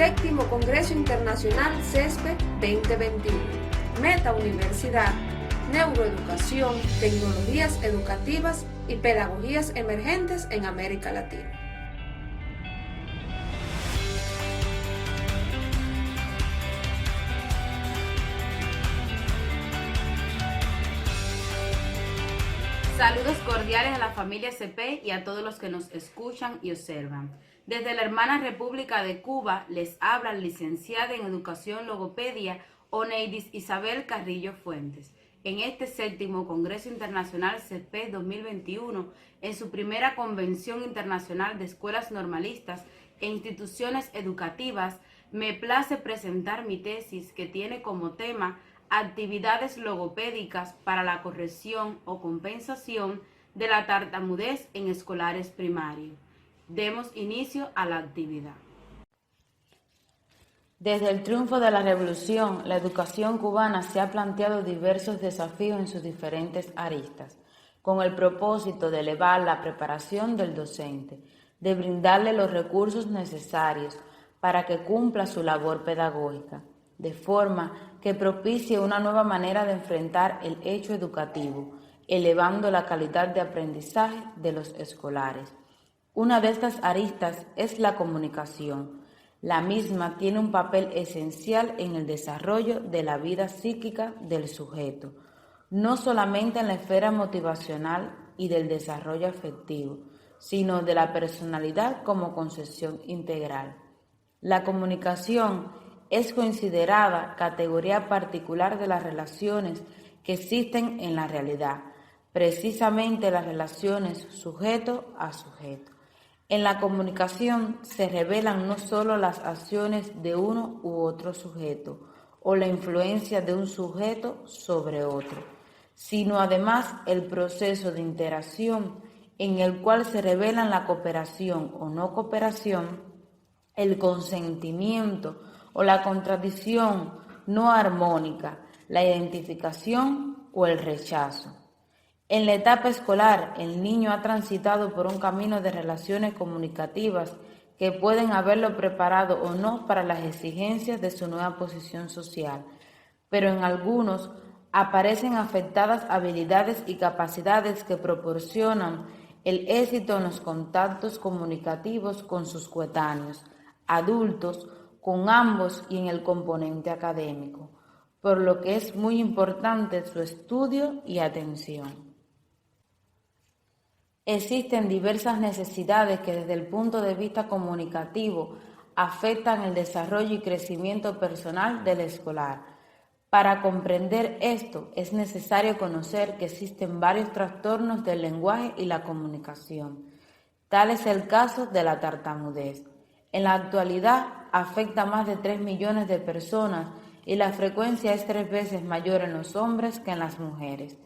Séptimo Congreso Internacional CESPE 2021. Meta Universidad, Neuroeducación, Tecnologías Educativas y Pedagogías Emergentes en América Latina. Saludos cordiales a la familia CP y a todos los que nos escuchan y observan. Desde la hermana República de Cuba les habla la licenciada en Educación Logopedia Oneidis Isabel Carrillo Fuentes. En este séptimo Congreso Internacional CP 2021, en su primera Convención Internacional de Escuelas Normalistas e Instituciones Educativas, me place presentar mi tesis que tiene como tema actividades logopédicas para la corrección o compensación de la tartamudez en escolares primarios. Demos inicio a la actividad. Desde el triunfo de la revolución, la educación cubana se ha planteado diversos desafíos en sus diferentes aristas, con el propósito de elevar la preparación del docente, de brindarle los recursos necesarios para que cumpla su labor pedagógica, de forma que propicie una nueva manera de enfrentar el hecho educativo, elevando la calidad de aprendizaje de los escolares. Una de estas aristas es la comunicación. La misma tiene un papel esencial en el desarrollo de la vida psíquica del sujeto, no solamente en la esfera motivacional y del desarrollo afectivo, sino de la personalidad como concepción integral. La comunicación es considerada categoría particular de las relaciones que existen en la realidad, precisamente las relaciones sujeto a sujeto. En la comunicación se revelan no solo las acciones de uno u otro sujeto o la influencia de un sujeto sobre otro, sino además el proceso de interacción en el cual se revelan la cooperación o no cooperación, el consentimiento o la contradicción no armónica, la identificación o el rechazo. En la etapa escolar, el niño ha transitado por un camino de relaciones comunicativas que pueden haberlo preparado o no para las exigencias de su nueva posición social, pero en algunos aparecen afectadas habilidades y capacidades que proporcionan el éxito en los contactos comunicativos con sus coetáneos, adultos, con ambos y en el componente académico, por lo que es muy importante su estudio y atención. Existen diversas necesidades que desde el punto de vista comunicativo afectan el desarrollo y crecimiento personal del escolar. Para comprender esto es necesario conocer que existen varios trastornos del lenguaje y la comunicación. Tal es el caso de la tartamudez. En la actualidad afecta a más de 3 millones de personas y la frecuencia es 3 veces mayor en los hombres que en las mujeres.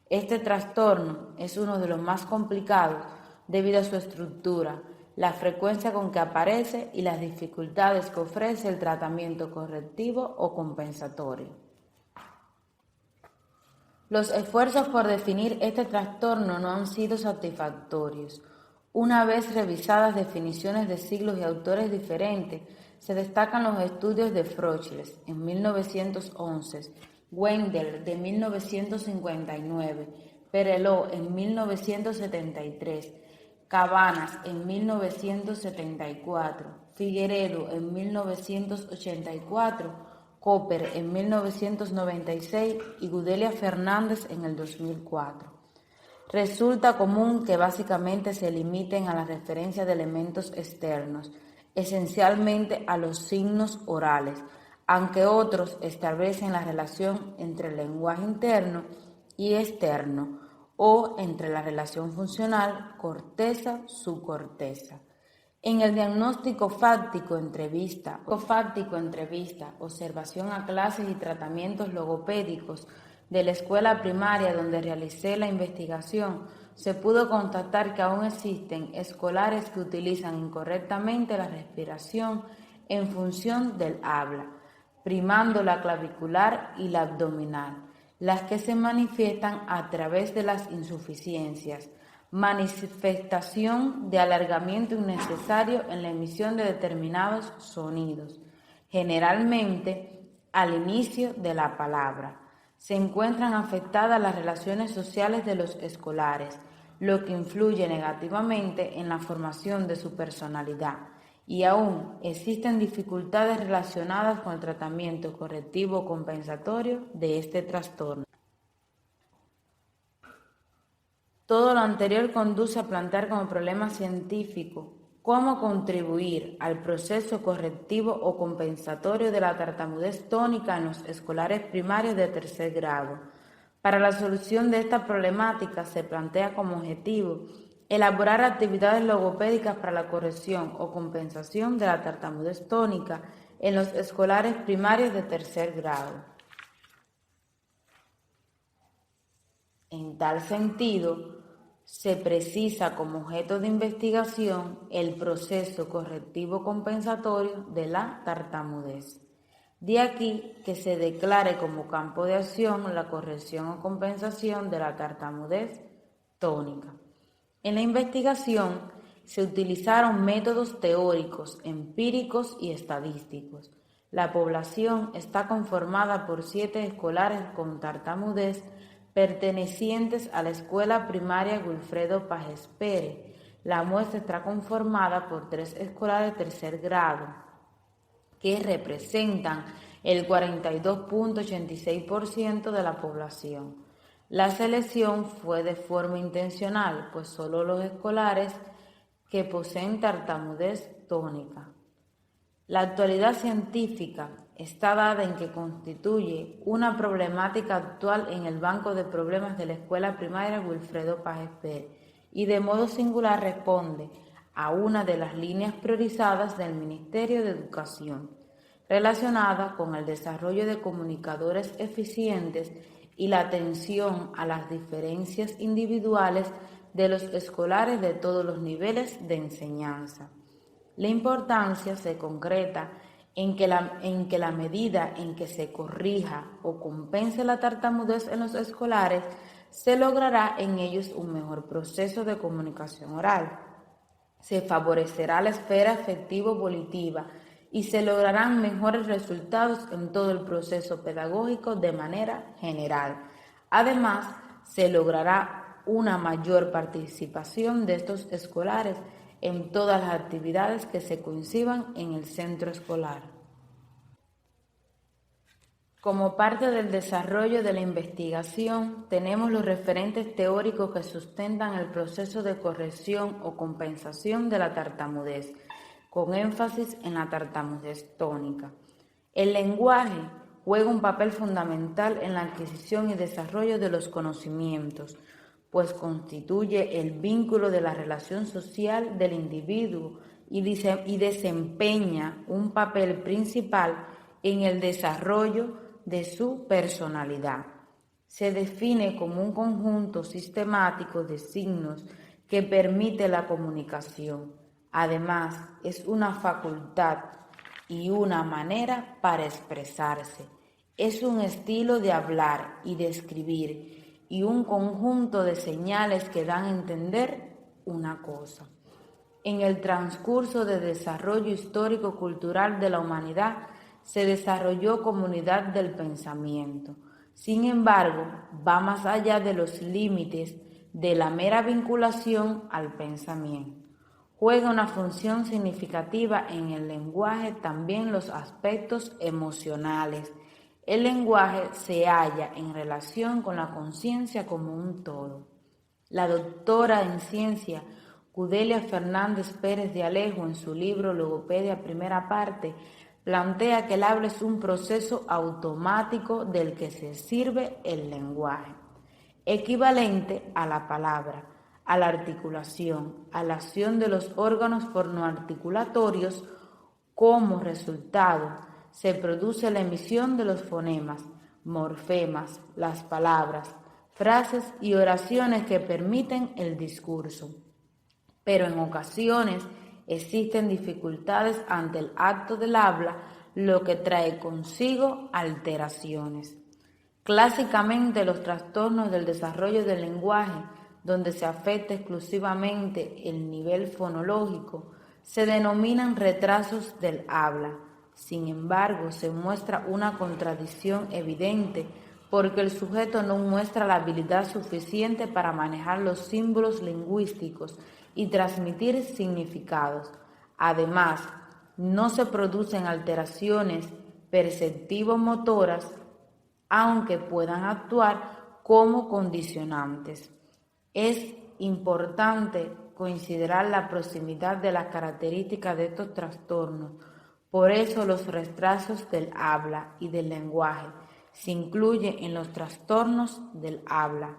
Este trastorno es uno de los más complicados debido a su estructura, la frecuencia con que aparece y las dificultades que ofrece el tratamiento correctivo o compensatorio. Los esfuerzos por definir este trastorno no han sido satisfactorios. Una vez revisadas definiciones de siglos y autores diferentes, se destacan los estudios de Frochles en 1911, Wendell de 1959, Perelot en 1973, Cabanas en 1974, Figueredo en 1984, Cooper en 1996 y Gudelia Fernández en el 2004. Resulta común que básicamente se limiten a la referencia de elementos externos, esencialmente a los signos orales, aunque otros establecen la relación entre el lenguaje interno y externo o entre la relación funcional corteza-subcorteza. En el diagnóstico fáctico entrevista, observación a clases y tratamientos logopédicos de la escuela primaria donde realicé la investigación, se pudo constatar que aún existen escolares que utilizan incorrectamente la respiración en función del habla, primando la clavicular y la abdominal, las que se manifiestan a través de las insuficiencias, manifestación de alargamiento innecesario en la emisión de determinados sonidos, generalmente al inicio de la palabra. Se encuentran afectadas las relaciones sociales de los escolares, lo que influye negativamente en la formación de su personalidad, y aún existen dificultades relacionadas con el tratamiento correctivo compensatorio de este trastorno. Todo lo anterior conduce a plantear como problema científico cómo contribuir al proceso correctivo o compensatorio de la tartamudez tónica en los escolares primarios de tercer grado. Para la solución de esta problemática se plantea como objetivo elaborar actividades logopédicas para la corrección o compensación de la tartamudez tónica en los escolares primarios de tercer grado. En tal sentido, se precisa como objeto de investigación el proceso correctivo compensatorio de la tartamudez. De aquí que se declare como campo de acción la corrección o compensación de la tartamudez tónica. En la investigación se utilizaron métodos teóricos, empíricos y estadísticos. La población está conformada por 7 escolares con tartamudez pertenecientes a la escuela primaria Wilfredo Pajes Pérez. La muestra está conformada por 3 escolares de tercer grado, que representan el 42.86% de la población. La selección fue de forma intencional, pues solo los escolares que poseen tartamudez tónica. La actualidad científica está dada en que constituye una problemática actual en el banco de problemas de la escuela primaria Wilfredo Pajes Pérez y de modo singular responde a una de las líneas priorizadas del Ministerio de Educación, relacionada con el desarrollo de comunicadores eficientes y la atención a las diferencias individuales de los escolares de todos los niveles de enseñanza. La importancia se concreta en que la medida en que se corrija o compense la tartamudez en los escolares, se logrará en ellos un mejor proceso de comunicación oral. Se favorecerá la esfera afectivo-volitiva y se lograrán mejores resultados en todo el proceso pedagógico de manera general. Además, se logrará una mayor participación de estos escolares en todas las actividades que se conciban en el centro escolar. Como parte del desarrollo de la investigación, tenemos los referentes teóricos que sustentan el proceso de corrección o compensación de la tartamudez, con énfasis en la tartamudez tónica. El lenguaje juega un papel fundamental en la adquisición y desarrollo de los conocimientos, pues constituye el vínculo de la relación social del individuo y desempeña un papel principal en el desarrollo de su personalidad. Se define como un conjunto sistemático de signos que permite la comunicación. Además, es una facultad y una manera para expresarse. Es un estilo de hablar y de escribir y un conjunto de señales que dan a entender una cosa. En el transcurso de desarrollo histórico-cultural de la humanidad se desarrolló comunidad del pensamiento. Sin embargo, va más allá de los límites de la mera vinculación al pensamiento. Juega una función significativa en el lenguaje también los aspectos emocionales. El lenguaje se halla en relación con la conciencia como un todo. La doctora en ciencia Cudelia Fernández Pérez de Alejo, en su libro Logopedia Primera Parte, plantea que el habla es un proceso automático del que se sirve el lenguaje, equivalente a la palabra, a la articulación, a la acción de los órganos fonoarticulatorios. Como resultado, se produce la emisión de los fonemas, morfemas, las palabras, frases y oraciones que permiten el discurso. Pero en ocasiones existen dificultades ante el acto del habla, lo que trae consigo alteraciones. Clásicamente, los trastornos del desarrollo del lenguaje, donde se afecta exclusivamente el nivel fonológico, se denominan retrasos del habla. Sin embargo, se muestra una contradicción evidente porque el sujeto no muestra la habilidad suficiente para manejar los símbolos lingüísticos y transmitir significados. Además, no se producen alteraciones perceptivo-motoras, aunque puedan actuar como condicionantes. Es importante considerar la proximidad de las características de estos trastornos. Por eso los retrasos del habla y del lenguaje se incluyen en los trastornos del habla.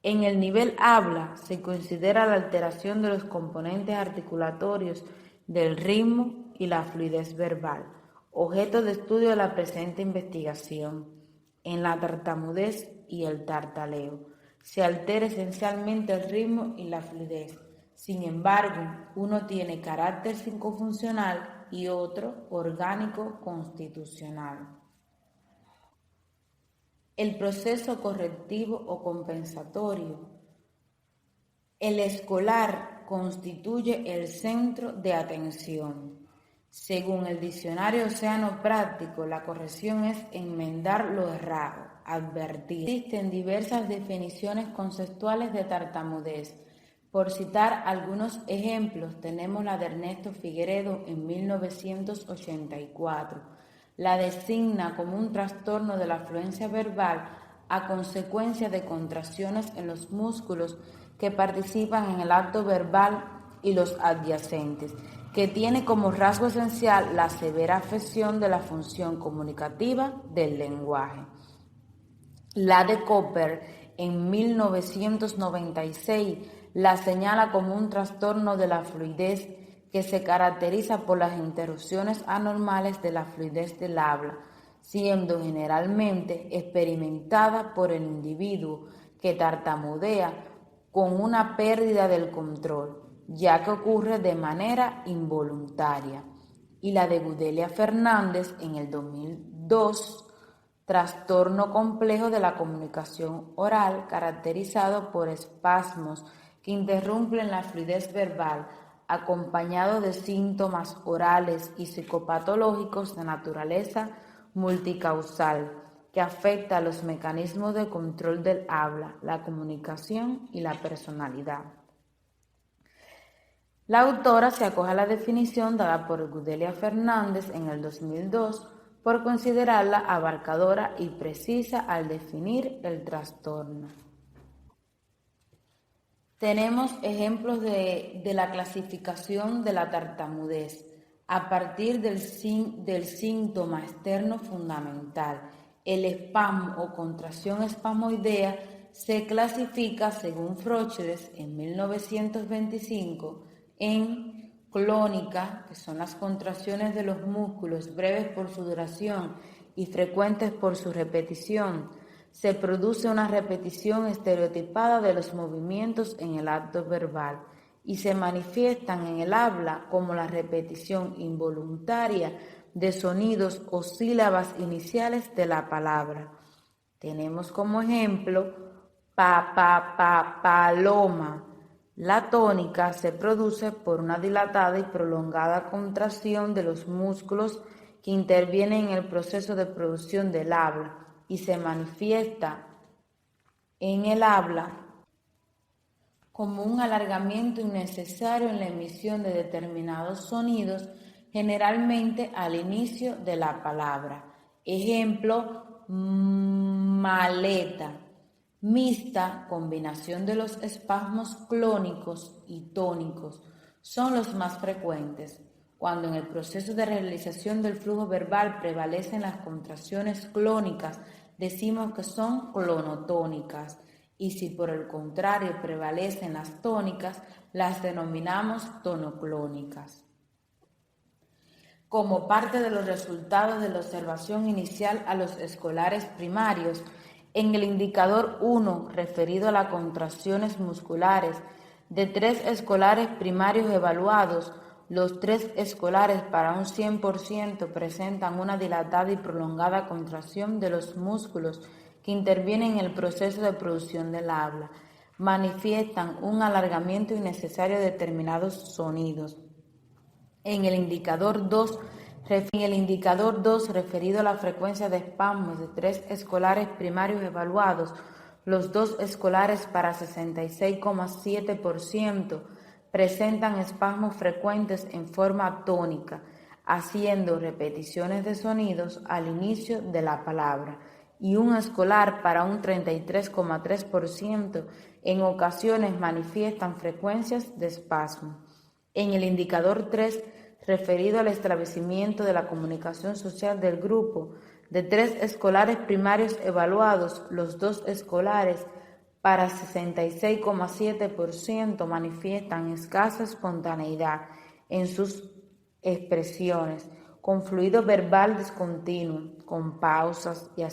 En el nivel habla se considera la alteración de los componentes articulatorios del ritmo y la fluidez verbal, objeto de estudio de la presente investigación. En la tartamudez y el tartaleo se altera esencialmente el ritmo y la fluidez. Sin embargo, uno tiene carácter psicofuncional y otro orgánico constitucional. El proceso correctivo o compensatorio. El escolar constituye el centro de atención. Según el diccionario Océano Práctico, la corrección es enmendar lo errado, advertir. Existen diversas definiciones conceptuales de tartamudez. Por citar algunos ejemplos, tenemos la de Ernesto Figueredo en 1984. La designa como un trastorno de la fluencia verbal a consecuencia de contracciones en los músculos que participan en el acto verbal y los adyacentes, que tiene como rasgo esencial la severa afección de la función comunicativa del lenguaje. La de Cooper en 1996 la señala como un trastorno de la fluidez que se caracteriza por las interrupciones anormales de la fluidez del habla, siendo generalmente experimentada por el individuo que tartamudea con una pérdida del control, ya que ocurre de manera involuntaria. Y la de Gudelia Fernández en el 2002, trastorno complejo de la comunicación oral caracterizado por espasmos que interrumpen la fluidez verbal, acompañado de síntomas orales y psicopatológicos de naturaleza multicausal, que afecta a los mecanismos de control del habla, la comunicación y la personalidad. La autora se acoge a la definición dada por Gudelia Fernández en el 2002 por considerarla abarcadora y precisa al definir el trastorno. Tenemos ejemplos de la clasificación de la tartamudez a partir del síntoma externo fundamental. El espasmo o contracción espasmoidea se clasifica, según Froches, en 1925, en clónica, que son las contracciones de los músculos breves por su duración y frecuentes por su repetición. Se produce una repetición estereotipada de los movimientos en el acto verbal y se manifiestan en el habla como la repetición involuntaria de sonidos o sílabas iniciales de la palabra. Tenemos como ejemplo paloma. La tónica se produce por una dilatada y prolongada contracción de los músculos que intervienen en el proceso de producción del habla y se manifiesta en el habla como un alargamiento innecesario en la emisión de determinados sonidos, generalmente al inicio de la palabra. Ejemplo, maleta. Mixta, combinación de los espasmos clónicos y tónicos, son los más frecuentes. Cuando en el proceso de realización del flujo verbal prevalecen las contracciones clónicas, decimos que son clonotónicas, y si por el contrario prevalecen las tónicas, las denominamos tonoclónicas. Como parte de los resultados de la observación inicial a los escolares primarios, en el indicador 1, referido a las contracciones musculares, de 3 escolares primarios evaluados, los 3 escolares para un 100% presentan una dilatada y prolongada contracción de los músculos que intervienen en el proceso de producción del habla. Manifiestan un alargamiento innecesario de determinados sonidos. En el indicador 2, En el indicador 2, referido a la frecuencia de espasmos de 3 escolares primarios evaluados, los 2 escolares para 66,7% presentan espasmos frecuentes en forma tónica, haciendo repeticiones de sonidos al inicio de la palabra, y un escolar para un 33,3% en ocasiones manifiestan frecuencias de espasmo. En el indicador 3, referido al establecimiento de la comunicación social del grupo, de 3 escolares primarios evaluados, los 2 escolares para 66,7% manifiestan escasa espontaneidad en sus expresiones, con fluido verbal discontinuo, con pausas y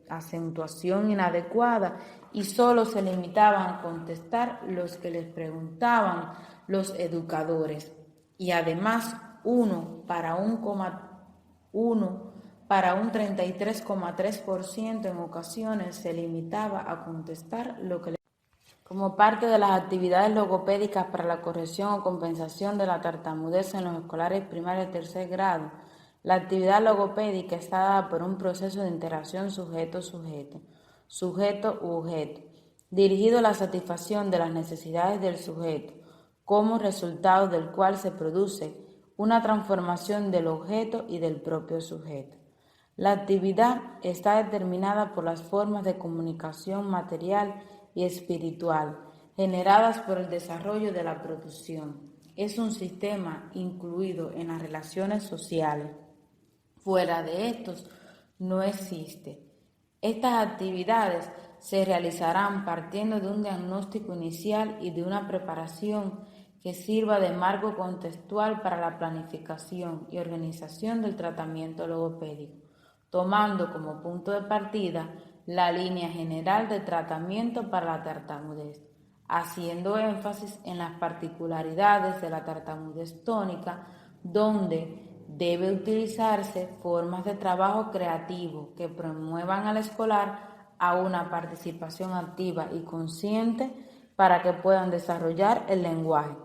acentuación inadecuada, y solo se limitaban a contestar los que les preguntaban los educadores, y además 1 para un 33,3% en ocasiones se limitaba a contestar lo que le... Como parte de las actividades logopédicas para la corrección o compensación de la tartamudez en los escolares primarios de tercer grado, la actividad logopédica está dada por un proceso de interacción sujeto-sujeto, sujeto u objeto, dirigido a la satisfacción de las necesidades del sujeto, como resultado del cual se produce una transformación del objeto y del propio sujeto. La actividad está determinada por las formas de comunicación material y espiritual generadas por el desarrollo de la producción. Es un sistema incluido en las relaciones sociales. Fuera de estos no existe. Estas actividades se realizarán partiendo de un diagnóstico inicial y de una preparación que sirva de marco contextual para la planificación y organización del tratamiento logopédico, tomando como punto de partida la línea general de tratamiento para la tartamudez, haciendo énfasis en las particularidades de la tartamudez tónica, donde debe utilizarse formas de trabajo creativo que promuevan al escolar a una participación activa y consciente para que puedan desarrollar el lenguaje.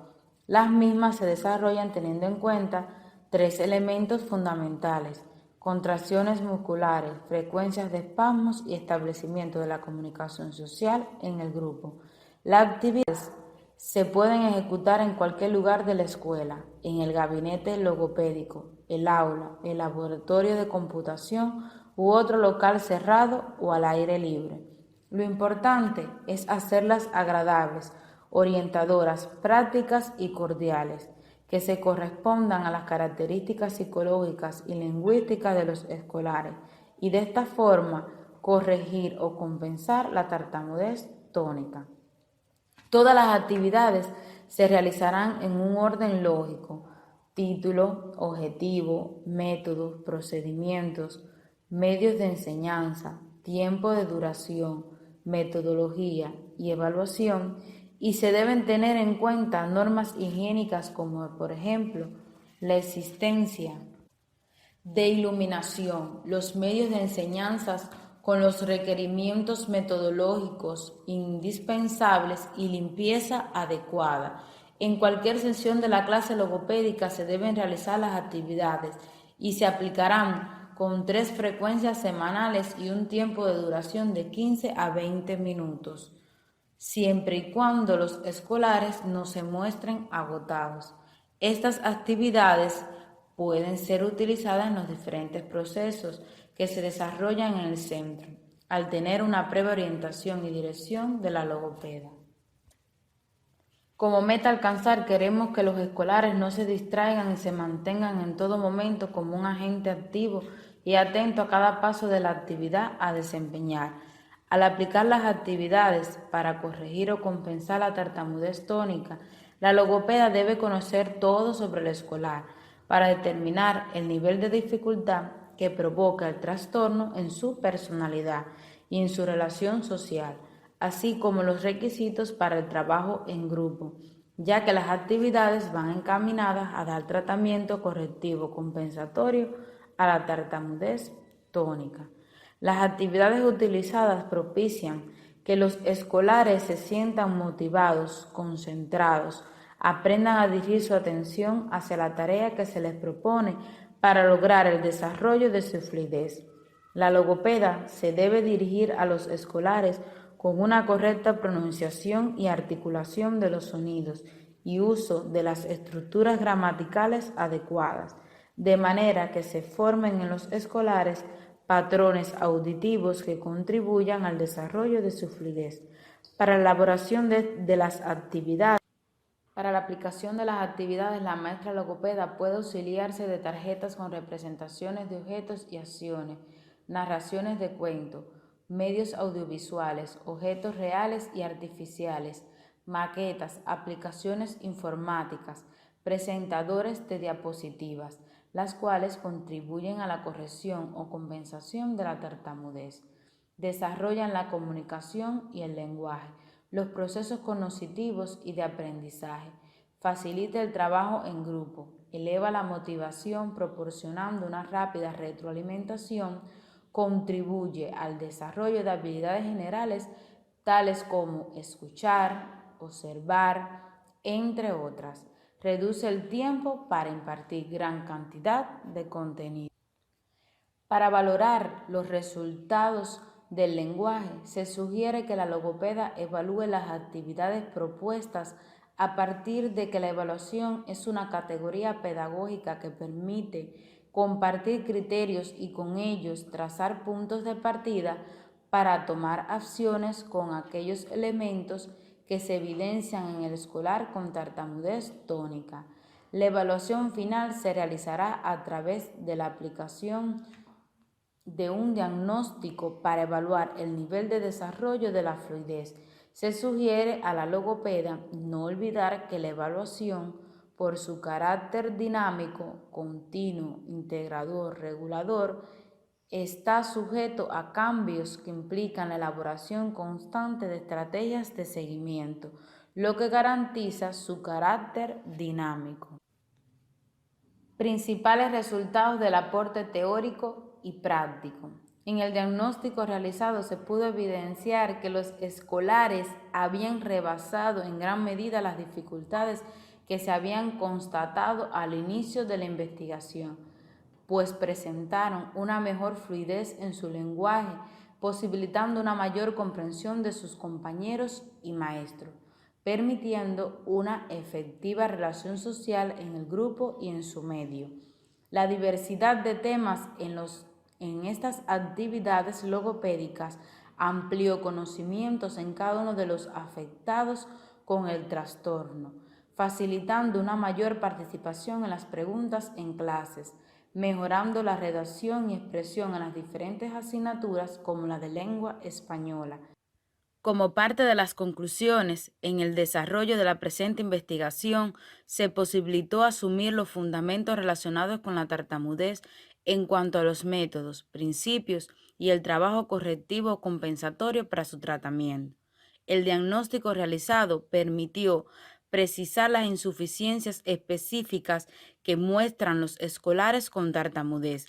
Las mismas se desarrollan teniendo en cuenta 3 elementos fundamentales: contracciones musculares, frecuencias de espasmos y establecimiento de la comunicación social en el grupo. Las actividades se pueden ejecutar en cualquier lugar de la escuela, en el gabinete logopédico, el aula, el laboratorio de computación u otro local cerrado o al aire libre. Lo importante es hacerlas agradables, orientadoras, prácticas y cordiales, que se correspondan a las características psicológicas y lingüísticas de los escolares, y de esta forma corregir o compensar la tartamudez tónica. Todas las actividades se realizarán en un orden lógico: título, objetivo, métodos, procedimientos, medios de enseñanza, tiempo de duración, metodología y evaluación, y se deben tener en cuenta normas higiénicas como, por ejemplo, la existencia de iluminación, los medios de enseñanza con los requerimientos metodológicos indispensables y limpieza adecuada. En cualquier sesión de la clase logopédica se deben realizar las actividades y se aplicarán con 3 frecuencias semanales y un tiempo de duración de 15 a 20 minutos. Siempre y cuando los escolares no se muestren agotados. Estas actividades pueden ser utilizadas en los diferentes procesos que se desarrollan en el centro, al tener una previa orientación y dirección de la logopeda. Como meta a alcanzar, queremos que los escolares no se distraigan y se mantengan en todo momento como un agente activo y atento a cada paso de la actividad a desempeñar. Al aplicar las actividades para corregir o compensar la tartamudez tónica, la logopeda debe conocer todo sobre el escolar para determinar el nivel de dificultad que provoca el trastorno en su personalidad y en su relación social, así como los requisitos para el trabajo en grupo, ya que las actividades van encaminadas a dar tratamiento correctivo compensatorio a la tartamudez tónica. Las actividades utilizadas propician que los escolares se sientan motivados, concentrados, aprendan a dirigir su atención hacia la tarea que se les propone para lograr el desarrollo de su fluidez. La logopeda se debe dirigir a los escolares con una correcta pronunciación y articulación de los sonidos y uso de las estructuras gramaticales adecuadas, de manera que se formen en los escolares patrones auditivos que contribuyan al desarrollo de su fluidez. Para la elaboración de las actividades, Para la aplicación de las actividades, la maestra logopeda puede auxiliarse de tarjetas con representaciones de objetos y acciones, narraciones de cuentos, medios audiovisuales, objetos reales y artificiales, maquetas, aplicaciones informáticas, presentadores de diapositivas, las cuales contribuyen a la corrección o compensación de la tartamudez. Desarrollan la comunicación y el lenguaje, los procesos cognitivos y de aprendizaje, facilita el trabajo en grupo, eleva la motivación proporcionando una rápida retroalimentación, contribuye al desarrollo de habilidades generales tales como escuchar, observar, entre otras. Reduce el tiempo para impartir gran cantidad de contenido. Para valorar los resultados del lenguaje, se sugiere que la logopeda evalúe las actividades propuestas a partir de que la evaluación es una categoría pedagógica que permite compartir criterios y con ellos trazar puntos de partida para tomar acciones con aquellos elementos que se evidencian en el escolar con tartamudez tónica. La evaluación final se realizará a través de la aplicación de un diagnóstico para evaluar el nivel de desarrollo de la fluidez. Se sugiere a la logopeda no olvidar que la evaluación, por su carácter dinámico, continuo, integrador, regulador, está sujeto a cambios que implican la elaboración constante de estrategias de seguimiento, lo que garantiza su carácter dinámico. Principales resultados del aporte teórico y práctico. En el diagnóstico realizado se pudo evidenciar que los escolares habían rebasado en gran medida las dificultades que se habían constatado al inicio de la investigación, pues presentaron una mejor fluidez en su lenguaje, posibilitando una mayor comprensión de sus compañeros y maestros, permitiendo una efectiva relación social en el grupo y en su medio. La diversidad de temas en estas actividades logopédicas amplió conocimientos en cada uno de los afectados con el trastorno, facilitando una mayor participación en las preguntas en clases, mejorando la redacción y expresión en las diferentes asignaturas como la de lengua española. Como parte de las conclusiones, en el desarrollo de la presente investigación, se posibilitó asumir los fundamentos relacionados con la tartamudez en cuanto a los métodos, principios y el trabajo correctivo compensatorio para su tratamiento. El diagnóstico realizado permitió precisar las insuficiencias específicas que muestran los escolares con tartamudez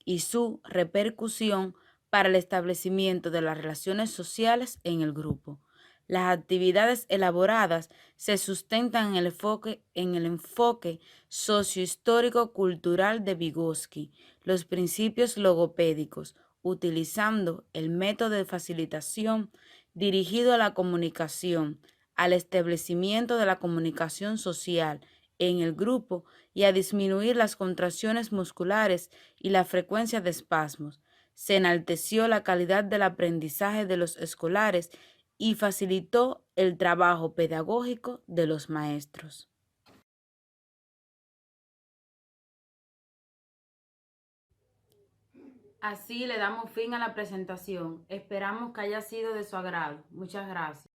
y su repercusión para el establecimiento de las relaciones sociales en el grupo. Las actividades elaboradas se sustentan en el enfoque sociohistórico-cultural de Vygotsky, los principios logopédicos, utilizando el método de facilitación dirigido a la comunicación, al establecimiento de la comunicación social en el grupo y a disminuir las contracciones musculares y la frecuencia de espasmos. Se enalteció la calidad del aprendizaje de los escolares y facilitó el trabajo pedagógico de los maestros. Así le damos fin a la presentación. Esperamos que haya sido de su agrado. Muchas gracias.